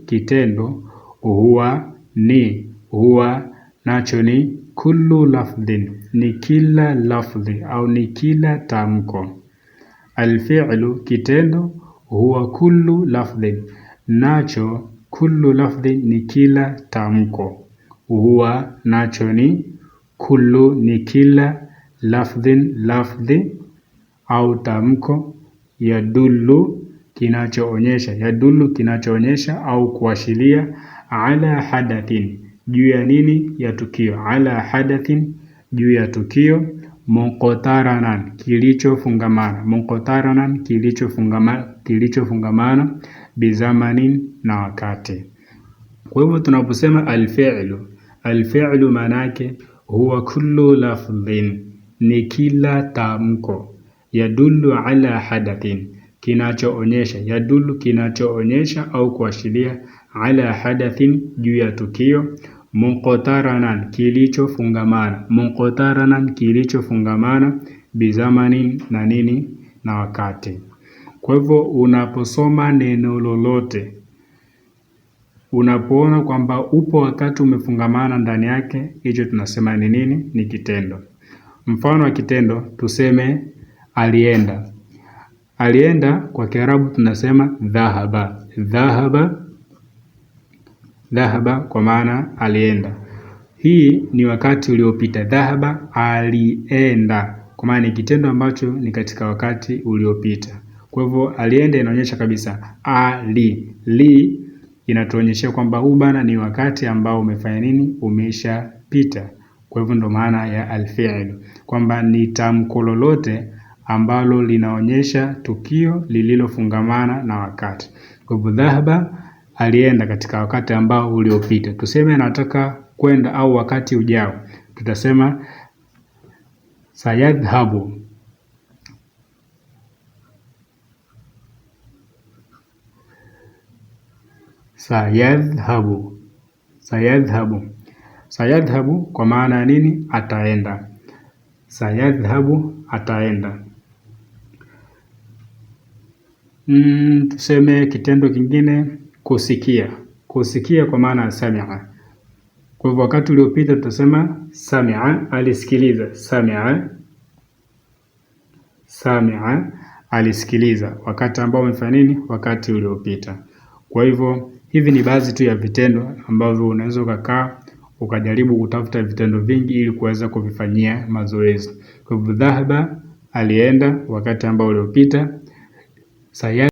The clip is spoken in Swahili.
kitendo, huwa ni, huwa nacho ni kullu lafdhin, ni kila lafdhi au ni kila tamko. Alfi'lu kitendo, huwa kullu lafdhin, nacho kullu lafdhin ni kila tamko. Huwa nacho ni kullu ni kila lafdhin lafdhi au tamko. Yadullu kinachoonyesha au kuashiria. Ala hadathin juu ya nini? Ya tukio. Ala hadathin juu ya tukio. Muqtaranan kilichofungamana. Bizamanin na wakati. Kwa hivyo tunaposema alfi'lu manake huwa kullu lafdhin, ni kila tamko. Yadullu ala hadathin kinachoonyesha au kuashiria. Ala hadathin juu ya tukio. Muqtaranan kilichofungamana. Bizamanin na nini? Na wakati. Kwa hivyo unaposoma neno lolote, unapoona kwamba upo wakati umefungamana ndani yake, hicho tunasema ni nini? Ni kitendo. Mfano wa kitendo tuseme alienda. Alienda kwa Kiarabu tunasema dhahaba. Dhahaba kwa maana alienda. Hii ni wakati uliopita. Dhahaba alienda kwa maana ni kitendo ambacho ni katika wakati uliopita. Kwa hivyo alienda inaonyesha kabisa li inatuonyesha kwamba huu bana ni wakati ambao umefanya nini? Umeshapita. Kwa hivyo ndo maana ya alfi'l, kwamba ni tamko lolote ambalo linaonyesha tukio lililofungamana na wakati. Kwa hivyo dhahaba alienda katika wakati ambao uliopita. Tuseme anataka kwenda au wakati ujao, tutasema sayadhhabu. Sayadhhabu kwa maana ya nini? Ataenda. Sayadhhabu ataenda. Tuseme kitendo kingine kusikia kwa maana ya sami'a. Kwa hivyo wakati uliopita tutasema sami'a, alisikiliza. Sami'a alisikiliza, wakati ambao umefanya nini? Wakati uliopita. Kwa hivyo hivi ni baadhi tu ya vitendo ambavyo unaweza ukakaa ukajaribu kutafuta vitendo vingi ili kuweza kuvifanyia mazoezi. Kwa hivyo dhahaba alienda wakati ambao uliopita.